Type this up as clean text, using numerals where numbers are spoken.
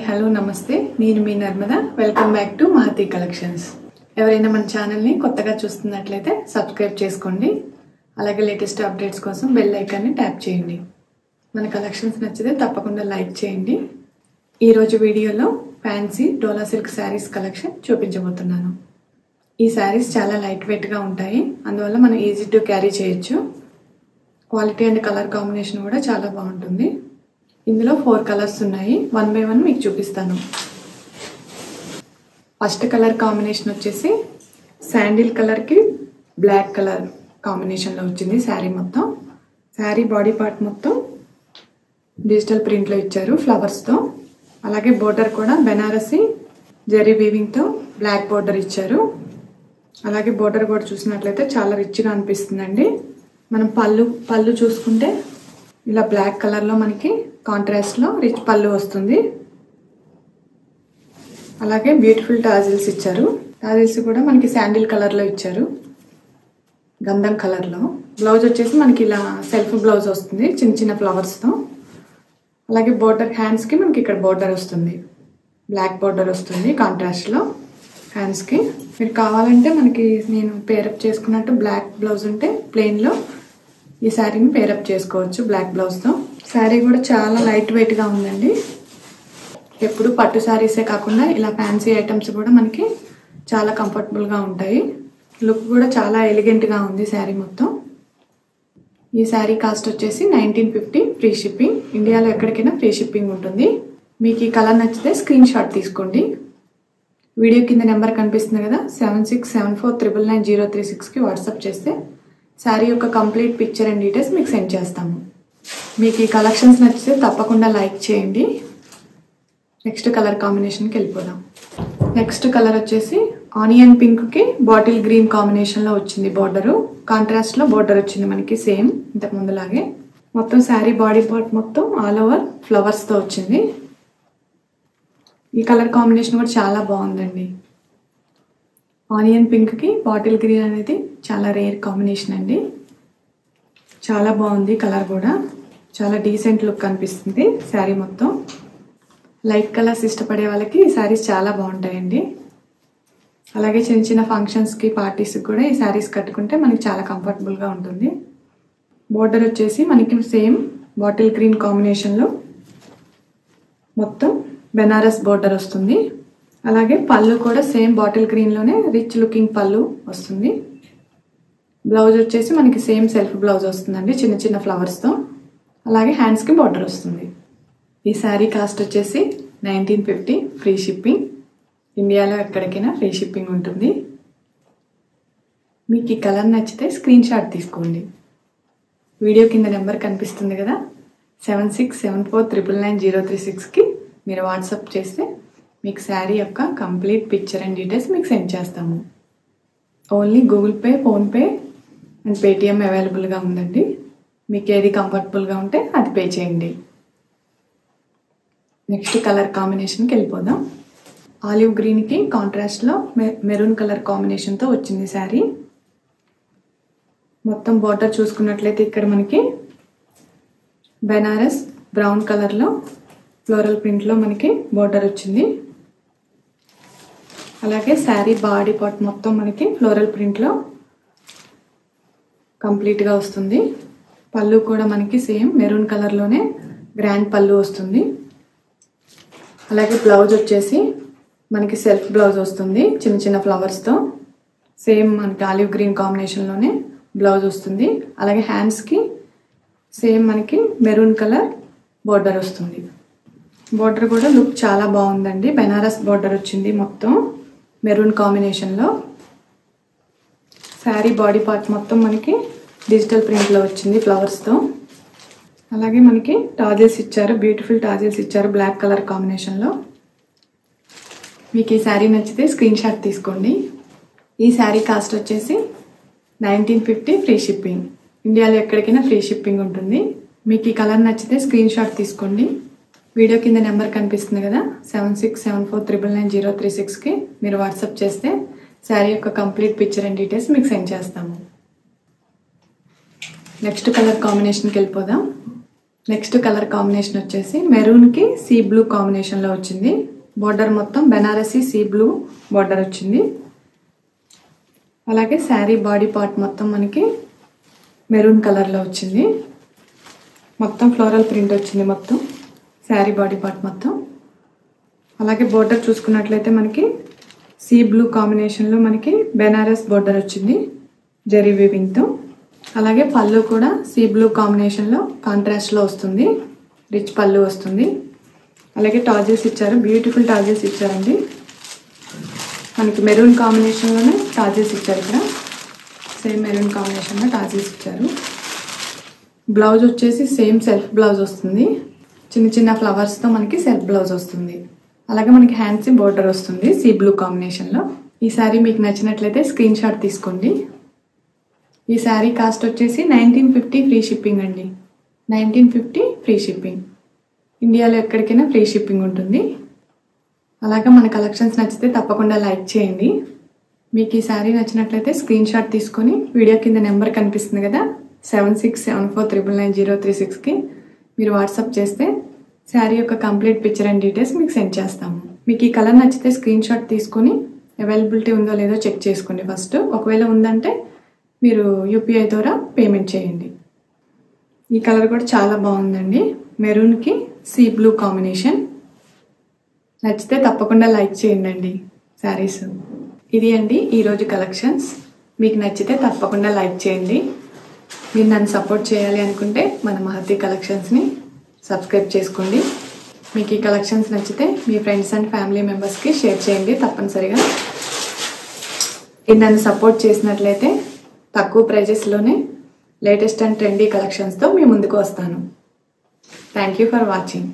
Hello నమస్తే నేను మీ Narmada welcome back to Mahathi collections ఎవరైనా మన ఛానల్ ని కొత్తగా చూస్తున్నట్లయితే సబ్స్క్రైబ్ చేసుకోండి అలాగే లేటెస్ట్ అప్డేట్స్ కోసం బెల్ ఐకాన్ ని ట్యాప్ చేయండి మన కలెక్షన్స్ నచ్చితే తప్పకుండా లైక్ చేయండి ఈ రోజు వీడియోలో ఫ్యాన్సీ డోలా సిల్క్ సారీస్ కలెక్షన్ చూపించబోతున్నాను ఈ సారీస్ చాలా లైట్ వెయిట్ గా ఉంటాయి అందువల్ల మనం ఈజీ టు క్యారీ చేయొచ్చు క్వాలిటీ అండ్ కలర్ కాంబినేషన్ కూడా చాలా బాగుంటుంది ఇందులో 4 కలర్స్ ఉన్నాయి వన్ బై వన్ మీకు చూపిస్తాను ఫస్ట్ కలర్ కాంబినేషన్ వచ్చేసి శాండిల్ కలర్ కి బ్లాక్ కలర్ కాంబినేషన్ లో వచ్చింది సారీ మొత్తం సారీ బాడీ పార్ట్ మొత్తం డిజిటల్ ప్రింట్ లో ఇచ్చారు ఫ్లవర్స్ తో అలాగే బోర్డర్ కూడా బెనారసి జరీ వీవింగ్ తో బ్లాక్ బోర్డర్ ఇచ్చారు అలాగే బోర్డర్ కూడా చూసినట్లయితే చాలా రిచ్ గా అనిపిస్తుందండి మనం పళ్ళు చూసుకుంటే ఇలా బ్లాక్ కలర్ లో మనకి కాంట్రాస్ట్ లో రిచ్ పళ్ళు వస్తుంది అలాగే బ్యూటిఫుల్ టాజిల్స్ ఇచ్చారు టాజిల్స్ కూడా మనకి శాండిల్ కలర్ లో ఇచ్చారు గంధం కలర్ లో బ్లౌజ్ వచ్చేసి మనకి ఇలా సెల్ఫ్ బ్లౌజ్ వస్తుంది చిన్న చిన్న ఫ్లవర్స్ తో అలాగే బోర్డర్ హ్యాండ్స్ కి మనకి ఇక్కడ బోర్డర్ వస్తుంది బ్లాక్ బోర్డర్ వస్తుంది కాంట్రాస్ట్ లో హ్యాండ్స్ కి మీరు కావాలంటే మనకి నేను పేరప్ చేసుకున్నట్టు బ్లాక్ బ్లౌజ్ ఉంటే ప్లెయిన్ లో ఈ శారీని పేరప్ చేసుకోవచ్చు బ్లాక్ బ్లౌజ్ తో శారీ కూడా చాలా లైట్ వెయిట్ గా ఉందండి ఎప్పుడు పట్టు శారీసే కాకుండా ఇలా ఫ్యాన్సీ ఐటమ్స్ కూడా మనకి చాలా కంఫర్టబుల్ గా ఉంటాయి లుక్ కూడా చాలా ఎలిగెంట్ గా ఉంది శారీ మొత్తం ఈ శారీ కాస్ట్ వచ్చేసి 1950 ఫ్రీ షిప్పింగ్ ఇండియాలో ఎక్కడికైనా ఫ్రీ షిప్పింగ్ ఉంటుంది మీకు ఈ కలర్ నచ్చితే స్క్రీన్ షాట్ తీసుకోండి వీడియో కింద నెంబర్ కనిపిస్తుంది కదా 7674999036 కి వాట్సాప్ చేస్తే శారీ యొక్క కంప్లీట్ పిక్చర్ అండ్ డీటెయిల్స్ మీకు సెండ్ చేస్తాము మీకు ఈ కలెక్షన్స్ నచ్చితే తప్పకుండా లైక్ చేయండి నెక్స్ట్ కలర్ కాంబినేషన్కి వెళ్ళిపోదాం నెక్స్ట్ కలర్ వచ్చేసి ఆనియన్ పింక్ కి బాటిల్ గ్రీన్ కాంబినేషన్ లో వచ్చింది బోర్డర్ కాంట్రాస్ట్ లో బోర్డర్ వచ్చింది మనకి సేమ్ ఇంతకు ముందులాగే మొత్తం శారీ బాడీ పార్ట్ మొత్తం ఆల్ ఓవర్ ఫ్లవర్స్ తో వచ్చింది ఈ కలర్ కాంబినేషన్ కూడా చాలా బాగుందండి ఆనియన్ పింక్ కి బాటిల్ గ్రీన్ అనేది చాలా రేర్ కాంబినేషన్ అండి చాలా బాగుంది కలర్ కూడా చాలా డీసెంట్ లుక్ అనిపిస్తుంది శారీ మొత్తం లైట్ కలర్స్ ఇష్టపడే వాళ్ళకి ఈ శారీస్ చాలా బాగుంటాయండి అలాగే చిన్న చిన్న ఫంక్షన్స్ కి పార్టీస్ కూడా ఈ శారీస్ కట్టుకుంటే మనకి చాలా కంఫర్టబుల్ గా ఉంటుంది బోర్డర్ వచ్చేసి మనకి సేమ్ బాటిల్ గ్రీన్ కాంబినేషన్ లో మొత్తం బెనారస్ బోర్డర్ వస్తుంది అలాగే పళ్ళు కూడా సేమ్ బాటిల్ గ్రీన్ లోనే రిచ్ లుకింగ్ పళ్ళు వస్తుంది బ్లౌజ్ వచ్చేసి మనకి సేమ్ సెల్ఫ్ బ్లౌజ్ వస్తుందండి చిన్న చిన్న ఫ్లవర్స్ తో అలాగే హ్యాండ్స్ కి బోర్డర్ వస్తుంది ఈ శారీ కాస్ట్ వచ్చేసి 1950 ఫ్రీ షిప్పింగ్ ఇండియాలో ఎక్కడికైనా ఫ్రీ షిప్పింగ్ ఉంటుంది మీకు ఈ కలర్ నచ్చితే స్క్రీన్ షాట్ తీసుకోండి వీడియో కింద నెంబర్ కనిపిస్తుంది కదా 7674999036 కి మీరు వాట్సాప్ చేస్తే మీకు శారీ యొక్క కంప్లీట్ పిక్చర్ అండ్ డీటెయిల్స్ మీకు సెండ్ చేస్తాము only Google pay PhonePe and Paytm అవైలబుల్గా ఉందండి మీకు ఏది కంఫర్టబుల్గా ఉంటే అది పే చేయండి నెక్స్ట్ కలర్ కాంబినేషన్కి వెళ్ళిపోదాం ఆలివ్ గ్రీన్కి కాంట్రాస్ట్లో మెరూన్ కలర్ కాంబినేషన్తో వచ్చింది శారీ మొత్తం బోర్డర్ చూసుకున్నట్లయితే ఇక్కడ మనకి బెనారస్ బ్రౌన్ కలర్లో ఫ్లోరల్ ప్రింట్లో మనకి బోర్డర్ వచ్చింది అలాగే శారీ బాడీ పార్ట్ మొత్తం మనకి ఫ్లోరల్ ప్రింట్లో కంప్లీట్గా వస్తుంది పళ్ళు కూడా మనకి సేమ్ మెరూన్ కలర్లోనే గ్రాండ్ పళ్ళు వస్తుంది అలాగే బ్లౌజ్ వచ్చేసి మనకి సెల్ఫ్ బ్లౌజ్ వస్తుంది చిన్న చిన్న ఫ్లవర్స్తో సేమ్ మనకి ఆలివ్ గ్రీన్ కాంబినేషన్లోనే బ్లౌజ్ వస్తుంది అలాగే హ్యాండ్స్కి సేమ్ మనకి మెరూన్ కలర్ బోర్డర్ వస్తుంది బోర్డర్ కూడా లుక్ చాలా బాగుందండి బెనారస్ బోర్డర్ వచ్చింది మొత్తం మెరూన్ కాంబినేషన్లో శారీ బాడీ పార్ట్ మొత్తం మనకి డిజిటల్ ప్రింట్లో వచ్చింది ఫ్లవర్స్తో అలాగే మనకి టాజిల్స్ ఇచ్చారు బ్యూటిఫుల్ టాజిల్స్ ఇచ్చారు బ్లాక్ కలర్ కాంబినేషన్లో మీకు ఈ శారీ నచ్చితే స్క్రీన్ షాట్ తీసుకోండి ఈ శారీ కాస్ట్ వచ్చేసి 1950 ఫ్రీ షిప్పింగ్ ఇండియాలో ఎక్కడికైనా ఫ్రీ షిప్పింగ్ ఉంటుంది మీకు ఈ కలర్ నచ్చితే స్క్రీన్ షాట్ తీసుకోండి వీడియో కింద నెంబర్ కనిపిస్తుంది కదా 7674999036 కి మీరు వాట్సాప్ చేస్తే శారీ యొక్క కంప్లీట్ పిక్చర్ అండ్ డీటెయిల్స్ మీకు సెండ్ చేస్తాము నెక్స్ట్ కలర్ కాంబినేషన్కి వెళ్ళిపోదాం నెక్స్ట్ కలర్ కాంబినేషన్ వచ్చేసి మెరూన్కి సీ బ్లూ కాంబినేషన్లో వచ్చింది. బార్డర్ మొత్తం బెనారసీ సీ బ్లూ బార్డర్ వచ్చింది. అలాగే శారీ బాడీ పార్ట్ మొత్తం మనకి మెరూన్ కలర్లో వచ్చింది. మొత్తం ఫ్లోరల్ ప్రింట్ వచ్చింది మొత్తం శారీ బాడీ పార్ట్ మొత్తం. అలాగే బోర్డర్ చూసుకున్నట్లయితే మనకి సీ బ్లూ కాంబినేషన్లో మనకి బెనారస్ బోర్డర్ వచ్చింది జరీ వీవింగ్తో. అలాగే పళ్ళు కూడా సీ బ్లూ కాంబినేషన్లో కాంట్రాస్ట్లో వస్తుంది, రిచ్ పళ్ళు వస్తుంది. అలాగే టాజిల్స్ ఇచ్చారు, బ్యూటిఫుల్ టాజిల్స్ ఇచ్చారండి. మనకి మెరూన్ కాంబినేషన్లోనే టాజిల్స్ ఇచ్చారు. ఇక్కడ సేమ్ మెరూన్ కాంబినేషన్లో టాజిల్స్ ఇచ్చారు. బ్లౌజ్ వచ్చేసి సేమ్ సెల్ఫ్ బ్లౌజ్ వస్తుంది, చిన్న చిన్న ఫ్లవర్స్తో మనకి సెల్ఫ్ బ్లౌజ్ వస్తుంది. అలాగే మనకి హ్యాండ్స్ బోర్డర్ వస్తుంది సీ బ్లూ కాంబినేషన్లో. ఈ శారీ మీకు నచ్చినట్లయితే స్క్రీన్ షాట్ తీసుకోండి. ఈ శారీ కాస్ట్ వచ్చేసి 1950 ఫ్రీ షిప్పింగ్ అండి. 1950 ఫ్రీ షిప్పింగ్. ఇండియాలో ఎక్కడికైనా ఫ్రీ షిప్పింగ్ ఉంటుంది. అలాగే మన కలెక్షన్స్ నచ్చితే తప్పకుండా లైక్ చేయండి. మీకు ఈ శారీ నచ్చినట్లయితే స్క్రీన్ షాట్ తీసుకొని వీడియో కింద నెంబర్ కనిపిస్తుంది కదా 7674999036కి మీరు వాట్సాప్ చేస్తే శారీ యొక్క కంప్లీట్ పిక్చర్ అండ్ డీటెయిల్స్ మీకు సెండ్ చేస్తాము. మీకు ఈ కలర్ నచ్చితే స్క్రీన్ షాట్ తీసుకొని అవైలబిలిటీ ఉందో లేదో చెక్ చేసుకోండి ఫస్ట్. ఒకవేళ ఉందంటే మీరు యూపీఐ ద్వారా పేమెంట్ చేయండి. ఈ కలర్ కూడా చాలా బాగుందండి, మెరూన్కి సీ బ్లూ కాంబినేషన్. నచ్చితే తప్పకుండా లైక్ చేయండి శారీస్. ఇది అండి ఈరోజు కలెక్షన్స్. మీకు నచ్చితే తప్పకుండా లైక్ చేయండి. మీరు నన్ను సపోర్ట్ చేయాలి అనుకుంటే మన మహతి కలెక్షన్స్ని సబ్స్క్రైబ్ చేసుకోండి. మీకు ఈ కలెక్షన్స్ నచ్చితే మీ ఫ్రెండ్స్ అండ్ ఫ్యామిలీ మెంబర్స్కి షేర్ చేయండి తప్పనిసరిగా. మీరు నన్ను సపోర్ట్ చేసినట్లయితే తక్కువ ప్రైజెస్లోనే లేటెస్ట్ అండ్ ట్రెండీ కలెక్షన్స్తో మీ ముందుకు వస్తాను. Thank you for watching.